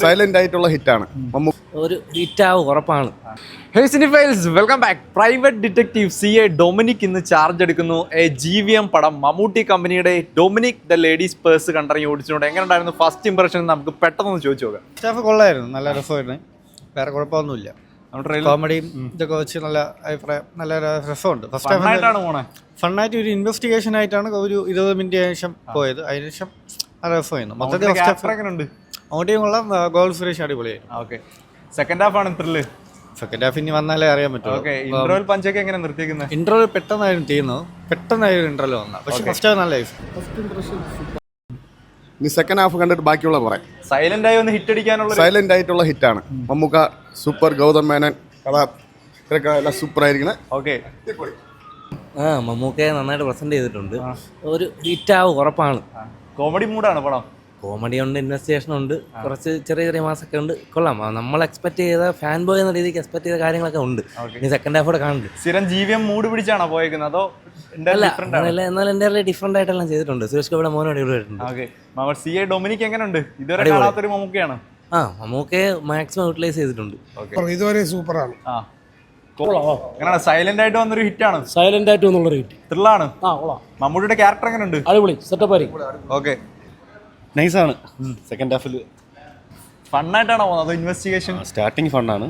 Silent ആയിട്ടുള്ള ഹിറ്റാണ്. ഒരു ഹിറ്റാവും ഉറപ്പാണ്. Hey cinephiles, welcome back. Private detective CA Dominic ഇന്ന് ചാർജ് എടുക്കുന്നു. GVM പടം മമ്മൂട്ടി കമ്പനിയുടെ ഡൊമിനിക് ദ ലേഡീസ് പേഴ്സ് കണ്ടിറങ്ങി ഓടിച്ചുകൊണ്ട് എങ്ങനെ ഉണ്ടായിരുന്നു ഫസ്റ്റ് ഇംപ്രഷൻ? നമുക്ക് പെട്ടെന്ന് ചോദിച്ചു നോക്കാം. സ്റ്റാഫ് കൊള്ളായിരുന്നു, നല്ല രസമായിരുന്നു, വേറെ കുഴപ്പമൊന്നുമില്ല. കോമഡിയും ഇതൊക്കെ വെച്ച് നല്ല അഭിപ്രായം, നല്ല രസമുണ്ട്. ഫസ്റ്റ് ഫണ്ണായിട്ട് ഒരു ഇൻവെസ്റ്റിഗേഷൻ ആയിട്ടാണ് ഒരു 20 മിനിറ്റ് ശേഷം പോയത്. അതിനുശേഷം നല്ല രസമായിരുന്നു. മൊത്തത്തിൽ അങ്ങോട്ടേയും കൊള്ളാം. ഗോൾ സുരേഷ് അടിപൊളിയായിരുന്നു. സെക്കൻഡ് ഹാഫ് ആണ് ത്രില്ല്. സെക്കൻഡ് ഹാഫ് ഇനി വന്നാലേ അറിയാൻ പറ്റുള്ളൂ. ഇന്റർവെൽ പെട്ടെന്നായിരുന്നു ചെയ്യുന്നത്, പെട്ടെന്നായിരുന്നു ഇന്റർവെൽ വന്നത്. പക്ഷെ ഫസ്റ്റ് ഹാഫ് നല്ല ഇനി സെക്കൻഡ് ഹാഫ് കണ്ടിട്ട് ബാക്കിയുള്ള പറയാം. സൈലന്റ് ആയി ഒന്ന് ഹിറ്റ് അടിക്കാനുള്ള സൈലന്റ് ആയിട്ടുള്ള ഹിറ്റാണ്. മമ്മൂക്ക സൂപ്പർ, ഗൗതം മേനൻ കഥ എല്ലാം സൂപ്പർ ആയിരിക്കണം. മമ്മൂക്കയെ നന്നായിട്ട് പ്രസന്റ് ചെയ്തിട്ടുണ്ട്. ഒരു ഹിറ്റാവും ഉറപ്പാണ്. കോമഡി മൂഡാണ് പടം. കോമഡി ഉണ്ട്, ഇൻവെസ്റ്റിഗേഷൻ ഉണ്ട്, കുറച്ച് ചെറിയ ചെറിയ മാസമൊക്കെ ഉണ്ട്. കൊള്ളാം. നമ്മൾ എക്സ്പെക്ട് ചെയ്ത ഫാൻ ബോയ് എന്ന രീതിക്ക് എക്സ്പെക്ട് ചെയ്ത കാര്യങ്ങളൊക്കെ ഉണ്ട്. ഇനി സെക്കൻഡ് ഹാഫ് കൂടെ കാണുന്നുണ്ട്. സ്ഥിരം GVM മൂഡ് പിടിച്ചാണോ പോയേക്കുന്നത് അതോ? എന്നാൽ എൻ്റെ ഡിഫറെന്റ് ആയിട്ടെല്ലാം ചെയ്തിട്ടുണ്ട്. സുരേഷ് ഗോപിയുടെ മോനോട് ഇവിടെയുണ്ട്. CA ഡൊമിനിക് എങ്ങനെയുണ്ട്? ഇതുവരെ കാണാത്തൊരു മമ്മൂക്കയാണ്. മമ്മൂക്കയെ മാക്സിമം യൂട്ടിലൈസ് ചെയ്തിട്ടുണ്ട്. ഇതുവരെ സൂപ്പറാണ്. എങ്ങനെയാണ് സൈലന്റ് ആയിട്ട് വന്നൊരു ഹിറ്റാണ്? സൈലന്റ് ആയിട്ട് വന്നുള്ളൊരു ഹിറ്റ് ത്രില്ലാണ്. മമ്മൂട്ടിയുടെ ക്യാരക്ടർ എങ്ങനെയുണ്ട്? അടിപൊളി, സെറ്റപ്പ് ആയിരിക്കും. ഓക്കെ, നൈസാണ്. സെക്കൻഡ് ഹാഫിൽ ഫണ്ണായിട്ടാണോ പോകുന്നത് അതോ ഇൻവെസ്റ്റിഗേഷൻ? സ്റ്റാർട്ടിങ് ഫണ്ണാണ്,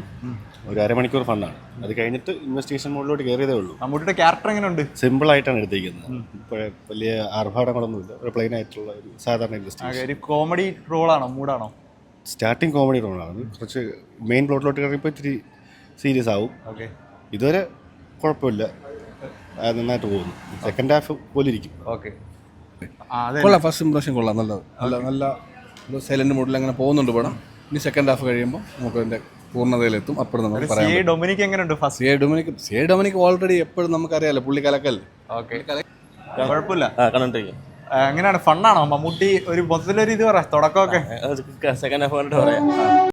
ഒരു അരമണിക്കൂർ ഫണ്ണാണ്. അത് കഴിഞ്ഞിട്ട് ഇൻവെസ്റ്റിഗേഷൻ മോഡിലോട്ട് കയറിയതേ ഉള്ളൂ. മമ്മൂട്ടിയുടെ ക്യാരക്ടർ എങ്ങനെയുണ്ട്? സിമ്പിൾ ആയിട്ടാണ് എടുത്തിരിക്കുന്നത്. ഇപ്പോൾ വലിയ ആർഭാടങ്ങളൊന്നുമില്ല, ഒരു പ്ലെയിൻ ആയിട്ടുള്ള ഒരു സാധാരണ ഇൻവെസ്റ്റിഗേഷൻ. ഒരു കോമഡി റോളാണോ, മൂഡാണോ? സ്റ്റാർട്ടിങ് കോമഡി റോളാണ്. കുറച്ച് മെയിൻ പ്ലോട്ടിലോട്ട് കയറിയപ്പോൾ ഇത്തിരി സീരിയസ് ആവും. ഓക്കെ, ഇതുവരെ കുഴപ്പമില്ല, നന്നായിട്ട് പോകുന്നു. സെക്കൻഡ് ഹാഫ് പോലെ ഇരിക്കും. ഓക്കെ, കൊള്ളാം. ഫസ്റ്റ് ഇംപ്രഷൻ കൊള്ളാം, നല്ലത്. നല്ല സൈലന്റ് മൂഡിൽ അങ്ങനെ പോകുന്നുണ്ട് പടം. ഇനി സെക്കൻഡ് ഹാഫ് കഴിയുമ്പോൾ നമുക്ക് അതിന്റെ പൂർണ്ണതയിലെത്തും. അപ്പോഴും നമുക്ക് പറയാം. ഡൊമിനിക് എങ്ങനെയുണ്ട്? CA ഡൊമിനിക് ഓൾറെഡി എപ്പോഴും നമുക്കറിയാലോ, പുള്ളി കലക്കല്ലേ. ഓക്കെ, കുഴപ്പമില്ല. എങ്ങനെയാണ്, ഫണ്ണാണോ? മമ്മൂട്ടി ഒരു മൊത്തത്തിലൊരു ഇത് പറയാം തുടക്കമൊക്കെ. സെക്കൻഡ് ഹാഫ് കണ്ടിട്ട് പറയാം.